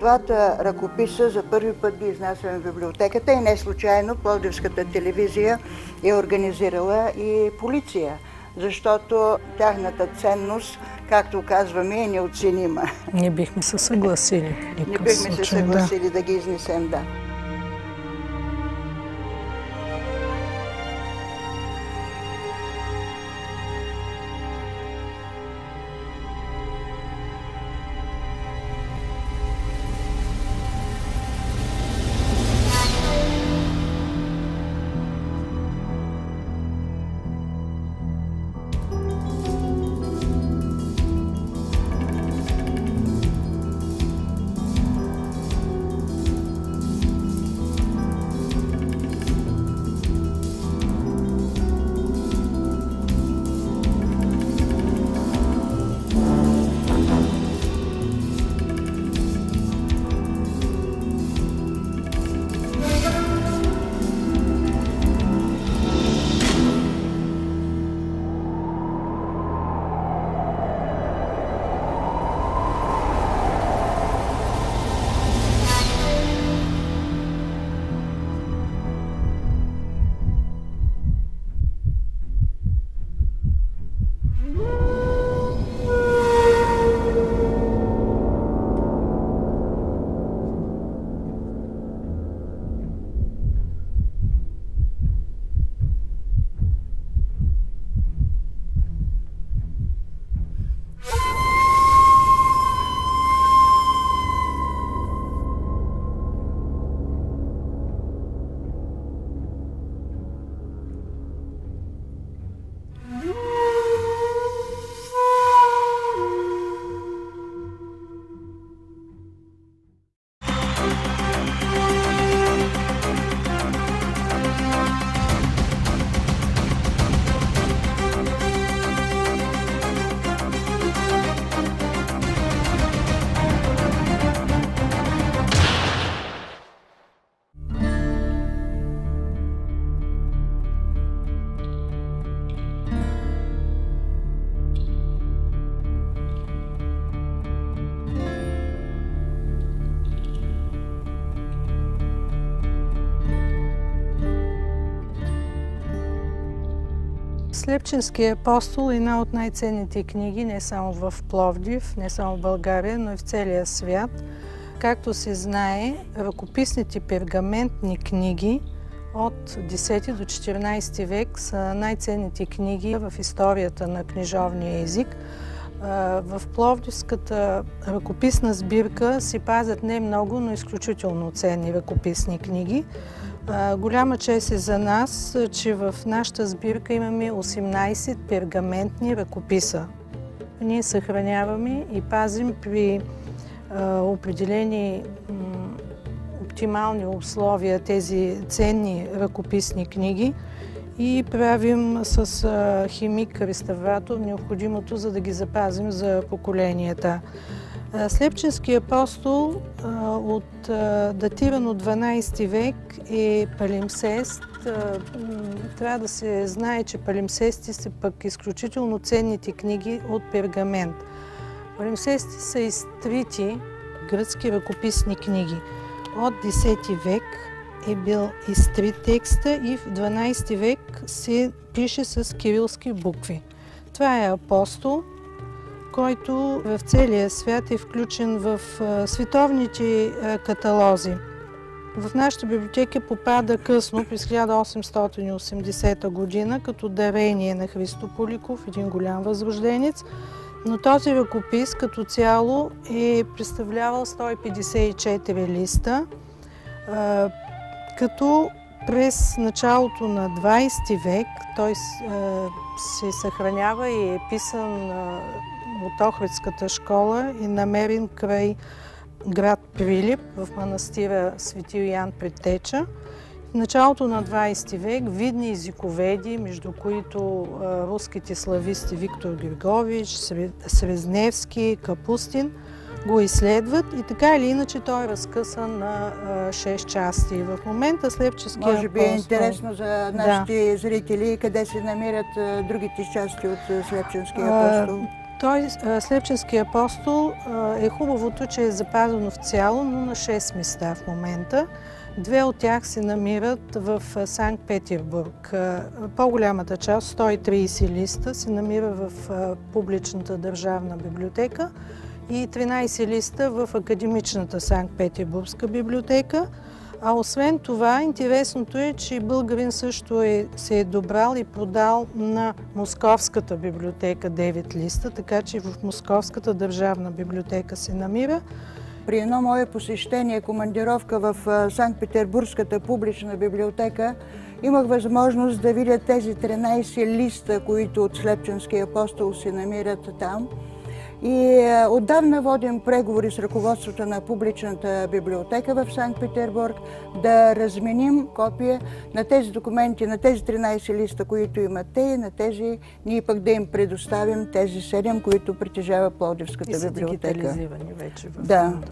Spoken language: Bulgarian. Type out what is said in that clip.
двата ръкописа за първи път ги изнасяме в библиотеката и не случайно Пловдивската телевизия е организирала и полиция, защото тяхната ценност, както казваме, е неоценима. Не бихме се съгласили. Не бихме се съгласили да ги изнесем, да. Слепченският апостол е една от най-ценните книги не само в Пловдив, не само в България, но и в целия свят. Както се знае, ръкописните пергаментни книги от 10 до 14 век са най-ценните книги в историята на книжовния език. В Пловдивската ръкописна сбирка се пазят не много, но изключително ценни ръкописни книги. Голяма чест е за нас, че в нашата сбирка имаме 18 пергаментни ръкописа. Ние съхраняваме и пазим при определени оптимални условия тези ценни ръкописни книги и правим с химик-реставратор необходимото, за да ги запазим за поколенията. Слепченският апостол датиран от 12 век е палимсест. Трябва да се знае, че палимсести са пък изключително ценните книги от пергамент. Палимсести са изтрити гръцки ръкописни книги. От 10 век е бил изтрит текста и в 12 век се пише с кирилски букви. Това е апостол, който в целия свят е включен в световните каталози. В нашата библиотека попада късно, през 1880 година, като дарение на Христо Поликов, един голям възрожденец, но този ръкопис като цяло е представлявал 154 листа, като през началото на 20 век той се съхранява и е писан от Охридската школа и намерен край град Прилип в манастира Свети Йоан Предтеча. В началото на 20 век видни езиковеди, между които руските слависти Виктор Григорич, Свезневски, Капустин, го изследват и така или иначе той е разкъсан на 6 части. В момента Слепченският апостол... Може би е интересно за нашите зрители къде се намират другите части от Слепченския апостол. Той, Слепченски апостол, е хубавото, че е запазено в цяло, но на 6 места в момента. 2 от тях се намират в Санкт-Петербург. По-голямата част, 130 листа, се намира в публичната държавна библиотека и 13 листа в академичната Санкт-Петербургска библиотека. А освен това, интересното е, че българин също се е добрал и продал на Московската библиотека 9 листа, така че в Московската държавна библиотека се намира. При едно мое посещение, командировка в Санкт-Петербургската публична библиотека, имах възможност да видя тези 13 листа, които от Слепченския апостол се намират там. И отдавна водим преговори с ръководството на публичната библиотека в Санкт-Петербург да разменим копия на тези документи, на тези 13 листа, които имат те, и на тези ние пък да им предоставим тези 7, които притежава Пловдивската библиотека. И са дигитализирани вече в Да. фонда.